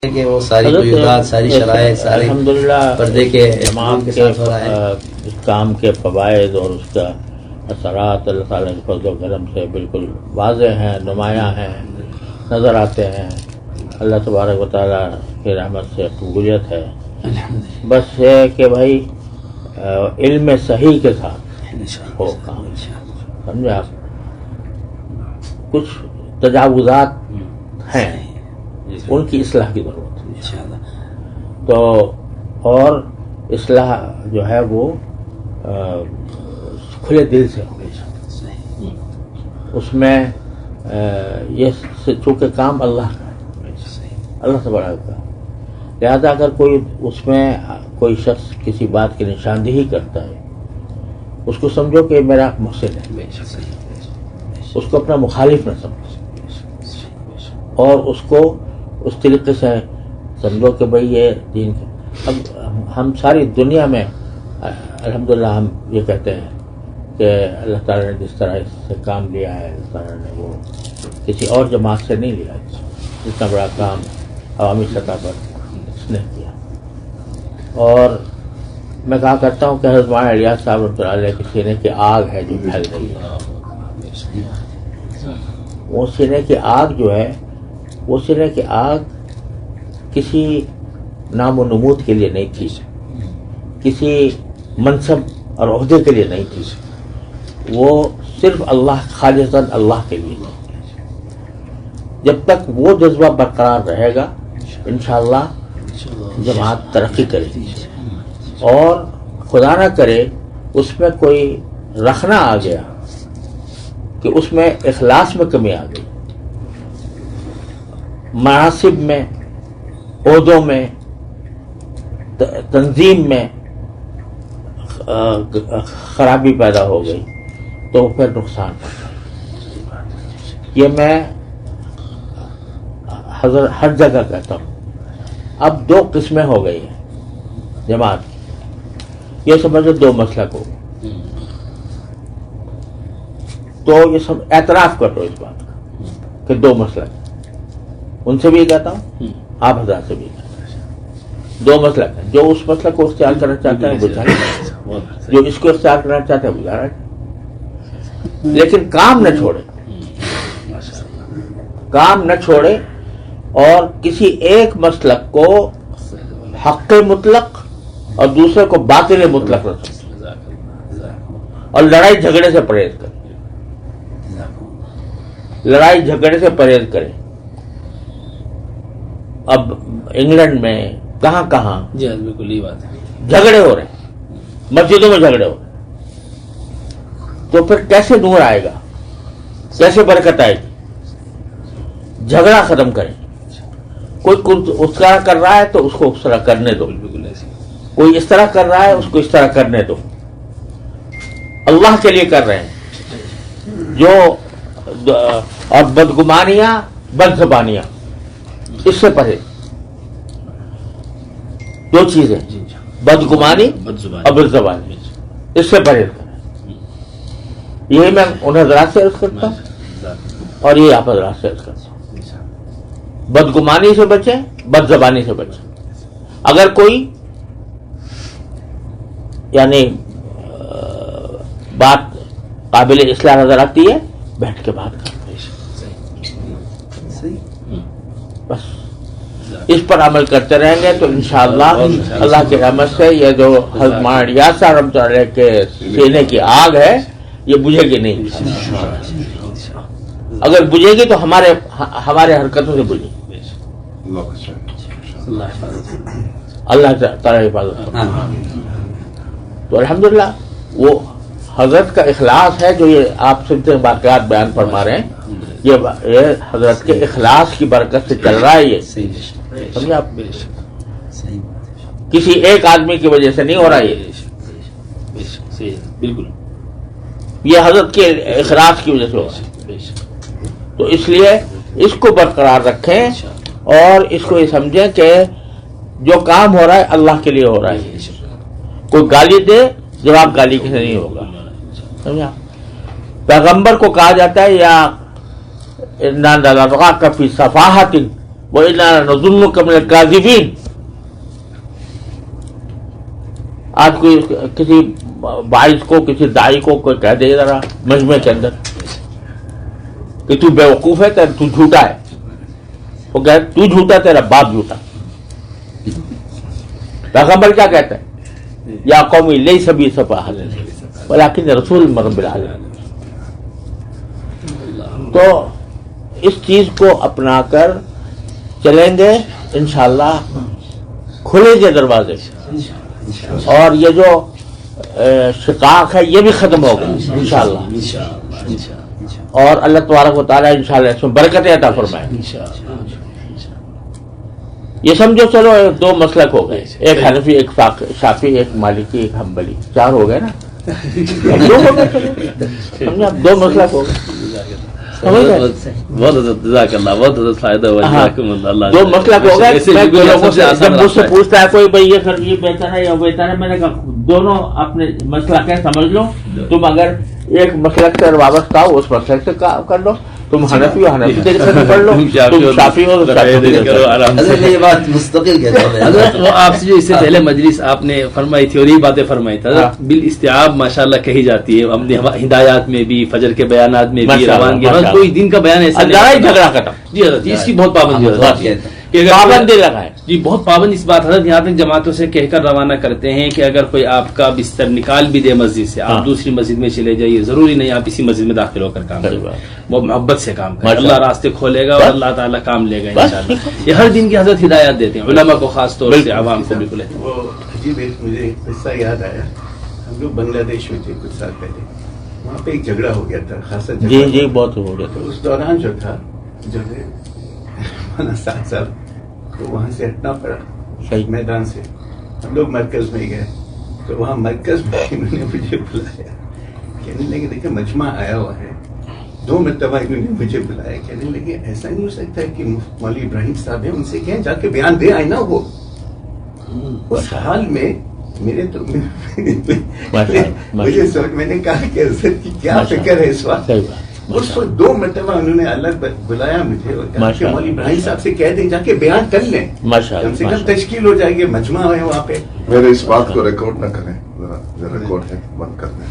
کہ وہ ساری قیودات، ساری شرائط، ساری الحمدللہ پردے کے تمام کے ساتھ ہو رہا ہے. اس کام کے فوائد اور اس کا اثرات اللہ تعالیٰ کے فضل و کرم سے بالکل واضح ہیں، نمایاں ہیں، نظر آتے ہیں. اللہ تبارک و تعالیٰ کی رحمت سے قبولیت ہے. بس یہ ہے کہ بھائی علم صحیح کے ساتھ ہو کام. سمجھے آپ؟ کچھ تجاوزات ہیں، ان کی اصلاح کی ضرورت ہے. تو اور اصلاح جو ہے وہ کھلے دل سے ہو. اس میں یہ چونکہ کام اللہ کا ہے، اللہ تبارک کا، لہذا اگر کوئی اس میں کوئی شخص کسی بات کی نشاندہی کرتا ہے، اس کو سمجھو کہ میرا محسن ہے، اس کو اپنا مخالف نہ سمجھو، اور اس کو اس طریقے سے سمجھو کہ بھئی یہ دین کا. اب ہم ساری دنیا میں الحمدللہ ہم یہ کہتے ہیں کہ اللہ تعالیٰ نے جس طرح اس سے کام لیا ہے، اللہ تعالیٰ نے وہ کسی اور جماعت سے نہیں لیا. اتنا بڑا کام عوامی سطح پر اس نے کیا. اور میں کہا کرتا ہوں کہ حضرت مولانا الیاس صاحب رحمۃ اللہ علیہ کے سینے کی آگ ہے جو پھیل رہی ہے. وہ سینے کی آگ جو ہے، وہ سینے کی آگ کسی نام و نمود کے لیے نہیں تھی، کسی منصب اور عہدے کے لیے نہیں تھی. وہ صرف اللہ، خالصاً اللہ کے لیے. جب تک وہ جذبہ برقرار رہے گا انشاءاللہ جماعت ترقی کرے گی. اور خدا نہ کرے اس میں کوئی رکھنا آ گیا کہ اس میں اخلاص میں کمی آ گئی، مناصب میں، عہدوں میں، تنظیم میں خرابی پیدا ہو گئی تو پھر نقصان ہوتا ہے. یہ میں ہر جگہ کہتا ہوں. اب دو قسمیں ہو گئی ہیں جماعت کی. یہ سمجھو دو مسلک ہو، تو یہ سب اعتراف کر لو اس بات کا کہ دو مسلک. ان سے بھی کہتا ہوں، آپ حضرات سے بھی کہتا ہوں، دو مسلک ہیں. جو اس مسلک کو اختیار کرنا چاہتے ہیں وہ چاہتے، جو اس کو اختیار کرنا چاہتے ہیں وہ جا رہا ہے. لیکن کام نہ چھوڑے، کام نہ چھوڑے، اور کسی ایک مسلک کو حق مطلق اور دوسرے کو باطل مطلق رکھے، اور لڑائی جھگڑے سے پرہیز کرے. لڑائی جھگڑے سے پرہیز کرے. اب انگلینڈ میں کہاں کہاں جی بالکل یہ بات ہے، جھگڑے ہو رہے ہیں، مسجدوں میں جھگڑے ہو رہے ہیں. تو پھر کیسے نور آئے گا، کیسے برکت آئے گی؟ جھگڑا ختم کریں. کوئی اس طرح کر رہا ہے تو اس کو اس طرح کرنے دو، کوئی اس طرح کر رہا ہے اس کو اس طرح کرنے دو. اللہ کے لیے کر رہے ہیں جو، اور بدگمانیاں، بد زبانیاں، اس سے پرہیز. دو چیزیں، بدگمانی اور بد زبانی، اس سے پرہیز کریں. یہی میں ان حضرات سے عرض کرتا ہوں اور یہ آپ حضرات سے عرض کرتا ہوں. بدگمانی سے بچیں، بد زبانی سے بچیں. اگر کوئی یعنی بات قابل اصلاح نظر آتی ہے، بیٹھ کے بات کریں. بس اس پر عمل کرتے رہیں گے تو انشاءاللہ اللہ کی رحمت سے یہ جو حضرت مولانا الیاس صاحب رحمۃ اللہ علیہ کے سینے کی آگ ہے یہ بجھے گی نہیں. اگر بجھے گی تو ہمارے حرکتوں سے بجھے گی. اللہ تعالیٰ حفاظت کرے. تو الحمدللہ وہ حضرت کا اخلاص ہے جو یہ آپ سنتے واقعات بیان فرما رہے ہیں. یہ حضرت کے اخلاص کی برکت سے چل رہا ہے. یہ سمجھے آپ، کسی ایک آدمی کی وجہ سے نہیں ہو رہا. یہ بالکل یہ حضرت کے اخلاص کی وجہ سے ہو رہا ہے. تو اس لیے اس کو برقرار رکھیں اور اس کو یہ سمجھیں کہ جو کام ہو رہا ہے اللہ کے لیے ہو رہا ہے. کوئی گالی دے، جواب گالی کے سے نہیں ہوگا. سمجھا؟ پیغمبر کو کہا جاتا ہے یا فی صفاحت وَإِنَّا نَظُنُّكَ مِنَ الْكَاذِبِينَ. آج کوئی کسی باعث کو، کسی داعی کو کوئی کہہ دے ذرا مجمع کے اندر کہ تو بیوقوف ہے، تو جھوٹا ہے، وہ کہے تو جھوٹا، تیرا باپ جھوٹا. پیغمبر کیا کہتا ہے؟ یا قومی لیس بی سفاہۃ ولکن رسول من رب العالمین. تو اس چیز کو اپنا کر چلیں گے انشاءاللہ، کھلیں گے دروازے، اور یہ جو شقاق ہے یہ بھی ختم ہوگا انشاءاللہ، اور اللہ تبارک و تعالیٰ انشاءاللہ اس میں برکتیں عطا فرمائے. یہ سمجھو چلو دو مسلک ہو گئے، ایک حنفی، ایک شافعی، ایک مالکی، ایک حنبلی، چار ہو گئے نا. دو ہو گئے، سمجھے آپ، دو مسلک ہو گئے. بہت جزاک اللہ، بہت فائدہ ہوا. دو مسلک ہو گئے. جب مجھ سے پوچھتا ہے کوئی بھائی یہ سر یہ بہتر ہے یا بہتر ہے، میں نے کہا دونوں اپنے مسلک ہے، سمجھ لو. تم اگر ایک مسلک سے وابستہ ہو اس مسلک سے کر لو، تم حنفی ہو حنفی طریقے سے پڑھ لو، تم شافعی ہو حضرت یہ بات مستقل کہتا ہوں. حضرت وہ آپ سے جو اس سے پہلے مجلس آپ نے فرمائی تھی اور یہی باتیں فرمائی تھی حضرت، بالاستیعاب ماشاءاللہ کہی جاتی ہے اپنی ہدایات میں بھی، فجر کے بیانات میں بھی، روانگی میں کوئی دن کا بیان ایسا نہیں. جھگڑا ختم. جی حضرت، اس کی بہت پابندی پابندی لگائے. جی بہت پابند اس بات حضرت، یہاں تک جماعتوں سے کہہ کر روانہ کرتے ہیں کہ اگر کوئی آپ کا بستر نکال بھی دے مسجد سے، آپ دوسری مسجد میں چلے جائیے، ضروری نہیں آپ اسی مسجد میں داخل ہو کر کام کریں، وہ محبت سے کام کریں، اللہ راستے کھولے گا اور اللہ تعالیٰ کام لے گا انشاءاللہ. یہ ہر دن کی حضرت ہدایات دیتے ہیں علماء کو خاص طور سے، عوام کو بالکل. وہ عجیب ایک مجھے ایک قصہ یاد آیا. ہم لوگ بنگلہ دیش میں تھے کچھ سال پہلے، وہاں پہ ایک جھگڑا ہو گیا تھا خاصا. جی بہت ہو گیا تھا. اس دوران جو تھا جو ہے ساتھ ساتھ تو وہاں سے ہٹنا پڑا میدان سے. ہم لوگ مرکز میں گئے تو وہاں مرکز میں انہوں نے مجھے بلایا، کہنے لگے دیکھیں مجمع آیا ہوا ہے. 2 مرتبہ انہوں نے مجھے بلایا، کہنے لگے ایسا نہیں ہو سکتا ہے کہ مولوی ابراہیم صاحب ہیں، ان سے کہیں جا کے بیان دے آئے نا. وہ اس حال میں میرے تو مجھے سوچ، میں نے کہا کہ حضرت کی کیا فکر ہے اس وقت. اس وقت 2 مرتبہ انہوں نے الگ بلایا مجھے اور کہا کہ مولوی ابراہیم صاحب سے کہہ دیں جا کے بیان کر لیں، کم سے کم تشکیل ہو جائے گی، مجمع ہے وہاں پہ. میرے اس بات کو ریکارڈ نہ کریں، ریکارڈ ہے بند کر دیں.